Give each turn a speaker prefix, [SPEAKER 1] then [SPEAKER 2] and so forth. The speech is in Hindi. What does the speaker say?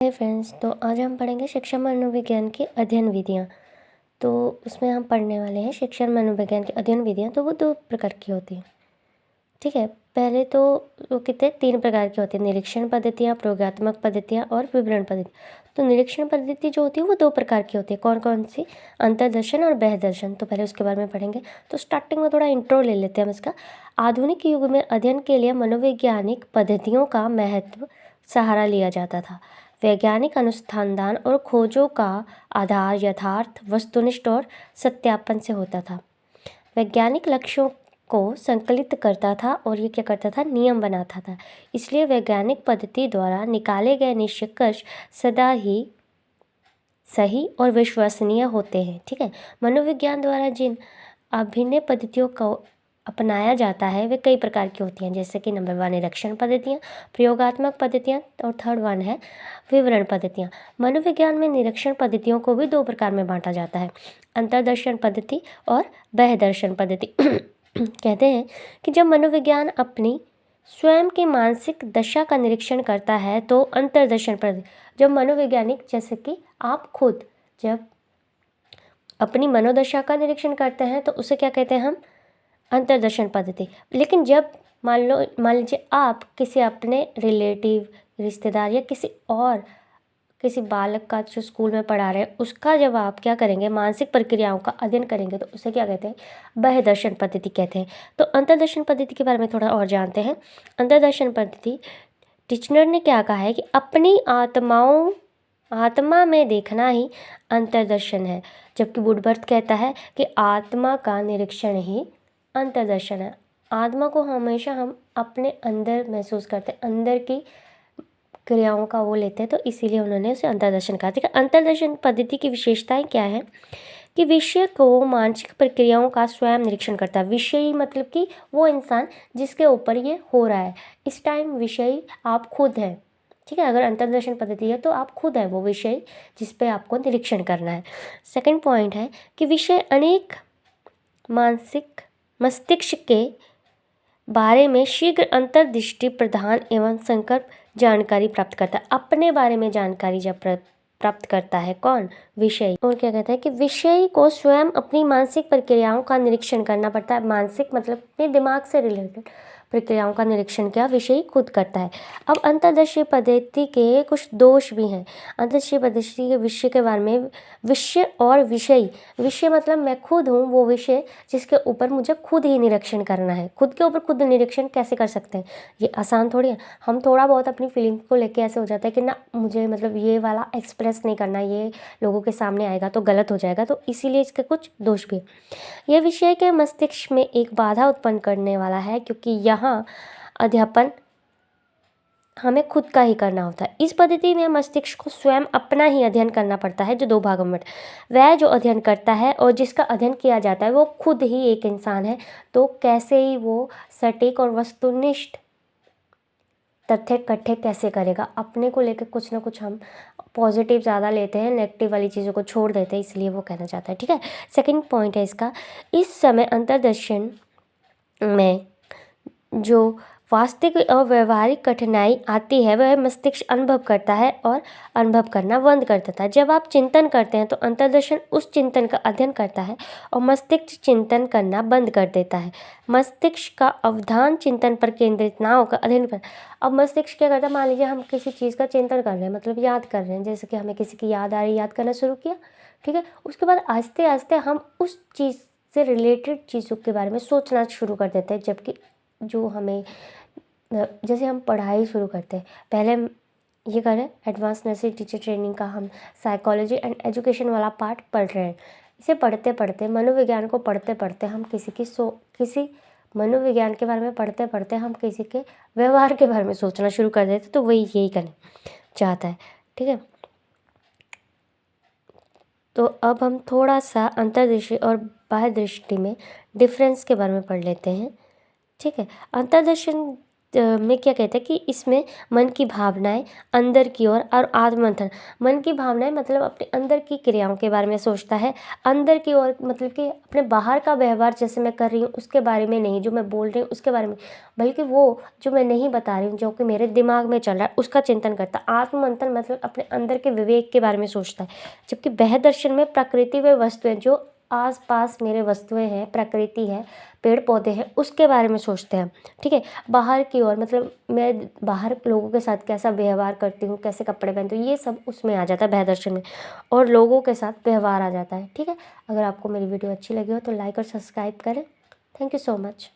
[SPEAKER 1] हाय फ्रेंड्स, तो आज हम पढ़ेंगे शिक्षण मनोविज्ञान की अध्ययन विधियाँ। तो उसमें हम पढ़ने वाले हैं शिक्षण मनोविज्ञान की अध्ययन विधियाँ। तो वो 2 प्रकार की होती हैं, ठीक है। पहले तो वो कितने 3 प्रकार की होती हैं, निरीक्षण पद्धतियाँ, प्रयोगात्मक पद्धतियाँ और विवरण पद्धति। तो निरीक्षण पद्धति जो होती है वो 2 प्रकार की होती है। कौन कौन सी? अंतर्दर्शन और बहिर्दर्शन। तो पहले उसके बारे में पढ़ेंगे। तो स्टार्टिंग में थोड़ा इंट्रो ले लेते हैं हम इसका। आधुनिक युग में अध्ययन के लिए मनोवैज्ञानिक पद्धतियों का महत्व सहारा लिया जाता था। वैज्ञानिक अनुसंधान और खोजों का आधार यथार्थ, वस्तुनिष्ठ और सत्यापन से होता था। वैज्ञानिक लक्ष्यों को संकलित करता था और ये क्या करता था? नियम बनाता था। इसलिए वैज्ञानिक पद्धति द्वारा निकाले गए निष्कर्ष सदा ही सही और विश्वसनीय होते हैं, ठीक है। मनोविज्ञान द्वारा जिन अभिनय पद्धतियों को अपनाया जाता है वे कई प्रकार की होती हैं, जैसे कि नंबर 1 निरीक्षण पद्धतियाँ, प्रयोगात्मक पद्धतियाँ और थर्ड 1 है विवरण पद्धतियाँ। मनोविज्ञान में निरीक्षण पद्धतियों को भी 2 प्रकार में बांटा जाता है, अंतर्दर्शन पद्धति और बहिर्दर्शन पद्धति। कहते हैं कि जब मनोविज्ञान अपनी स्वयं की मानसिक दशा का निरीक्षण करता है तो अंतर्दर्शन पद्धति, जब मनोवैज्ञानिक जैसे कि आप खुद जब अपनी मनोदशा का निरीक्षण करते हैं तो उसे क्या कहते हैं हम? अंतर्दर्शन पद्धति। लेकिन जब मान लीजिए आप किसी अपने रिलेटिव, रिश्तेदार या किसी बालक का जो स्कूल में पढ़ा रहे हैं उसका जब आप क्या करेंगे, मानसिक प्रक्रियाओं का अध्ययन करेंगे तो उसे क्या कहते हैं? बहिर्दर्शन पद्धति कहते हैं। तो अंतर्दर्शन पद्धति के बारे में थोड़ा और जानते हैं। अंतर्दर्शन पद्धति, टिचनर ने क्या कहा है कि अपनी आत्मा में देखना ही अंतर्दर्शन है, जबकि वुडवर्थ कहता है कि आत्मा का निरीक्षण ही अंतर्दर्शन है। आत्मा को हमेशा हम अपने अंदर महसूस करते हैं, अंदर की क्रियाओं का वो लेते हैं, तो इसीलिए उन्होंने उसे अंतर्दर्शन कहा। ठीक है, अंतर्दर्शन पद्धति की विशेषताएं क्या है कि विषय को मानसिक प्रक्रियाओं का स्वयं निरीक्षण करता है। विषय मतलब कि वो इंसान जिसके ऊपर ये हो रहा है, इस टाइम विषय आप खुद हैं, ठीक है। अगर अंतर्दर्शन पद्धति है तो आप खुद है वो विषय जिस पे आपको निरीक्षण करना है। सेकंड पॉइंट है कि विषय अनेक मस्तिष्क के बारे में शीघ्र अंतर्दृष्टि प्रदान एवं संकल्प जानकारी प्राप्त करता है। अपने बारे में जानकारी जब प्राप्त करता है कौन? विषय। और क्या कहता है कि विषय को स्वयं अपनी मानसिक प्रक्रियाओं का निरीक्षण करना पड़ता है। मानसिक मतलब अपने दिमाग से रिलेटेड प्रक्रियाओं का निरीक्षण क्या विषय खुद करता है। अब अंतर्दर्शी पद्धति के कुछ दोष भी हैं। अंतर्दर्शी पद्धति के विषय के बारे में, विषय और विषय, विषय मतलब मैं खुद हूँ वो विषय जिसके ऊपर मुझे खुद ही निरीक्षण करना है। खुद के ऊपर खुद निरीक्षण कैसे कर सकते हैं? ये आसान थोड़ी है। हम थोड़ा बहुत अपनी फीलिंग को लेके ऐसे हो जाता है कि ना मुझे मतलब ये वाला एक्सप्रेस नहीं करना, ये लोगों के सामने आएगा तो गलत हो जाएगा, तो इसीलिए इसके कुछ दोष भी। यह विषय के मस्तिष्क में एक बाधा उत्पन्न करने वाला है, क्योंकि यहाँ अध्यापन हमें खुद का ही करना होता है। इस पद्धति में मस्तिष्क को स्वयं अपना ही अध्ययन करना पड़ता है, जो 2 भागों में। वह जो अध्ययन करता है और जिसका अध्ययन किया जाता है वो खुद ही एक इंसान है, तो कैसे ही वो सटीक और वस्तुनिष्ठ तथ्य इकट्ठे कैसे करेगा? अपने को लेकर कुछ ना कुछ हम पॉजिटिव ज़्यादा लेते हैं, नेगेटिव वाली चीज़ों को छोड़ देते हैं, इसलिए वो कहना चाहता है, ठीक है। सेकंड पॉइंट है इसका, इस समय अंतर्दर्शन में जो वास्तविक और व्यवहारिक कठिनाई आती है वह मस्तिष्क अनुभव करता है और अनुभव करना बंद कर देता है। जब आप चिंतन करते हैं तो अंतर्दर्शन उस चिंतन का अध्ययन करता है और मस्तिष्क चिंतन करना बंद कर देता है। मस्तिष्क का अवधान चिंतन पर केंद्रित ना होकर अध्ययन पर। अब मस्तिष्क क्या करता है? मान लीजिए हम किसी चीज़ का चिंतन कर रहे हैं, मतलब याद कर रहे हैं, जैसे कि हमें किसी की याद आ रही, याद करना शुरू किया, ठीक है। उसके बाद आहिस्ते आहिस्ते हम उस चीज़ से रिलेटेड चीज़ों के बारे में सोचना शुरू कर देते हैं। जबकि जो हमें, जैसे हम पढ़ाई शुरू करते हैं, पहले हम ये कर रहे हैं एडवांस नर्सरी टीचर ट्रेनिंग का, हम साइकोलॉजी एंड एजुकेशन वाला पार्ट पढ़ रहे हैं। इसे पढ़ते पढ़ते, मनोविज्ञान को पढ़ते पढ़ते हम किसी मनोविज्ञान के बारे में पढ़ते पढ़ते हम किसी के व्यवहार के बारे में सोचना शुरू कर देते, तो वही यही करना चाहता है, ठीक है। तो अब हम थोड़ा सा अंतर्दृष्टि और बाह्य दृष्टि में डिफरेंस के बारे में पढ़ लेते हैं, ठीक है। अंतर्दर्शन में क्या कहते हैं कि इसमें मन की भावनाएं अंदर की ओर और आत्ममंथन। मन की भावनाएं मतलब अपने अंदर की क्रियाओं के बारे में सोचता है, अंदर की ओर मतलब कि अपने बाहर का व्यवहार जैसे मैं कर रही हूँ उसके बारे में नहीं, जो मैं बोल रही हूँ उसके बारे में, बल्कि वो जो मैं नहीं बता रही हूँ जो कि मेरे दिमाग में चल रहा है उसका चिंतन करता है। आत्ममंथन मतलब अपने अंदर के विवेक के बारे में सोचता है। जबकि बृहद दर्शन में प्रकृति व वस्तुएं, जो आस पास मेरे वस्तुएं हैं, प्रकृति है, पेड़ पौधे हैं, उसके बारे में सोचते हैं। ठीक है, बाहर की ओर मतलब मैं बाहर लोगों के साथ कैसा व्यवहार करती हूँ, कैसे कपड़े पहनती हूँ, ये सब उसमें आ जाता है बृहद दर्शन में, और लोगों के साथ व्यवहार आ जाता है। ठीक है, अगर आपको मेरी वीडियो अच्छी लगी हो तो लाइक और सब्सक्राइब करें। Thank you so much.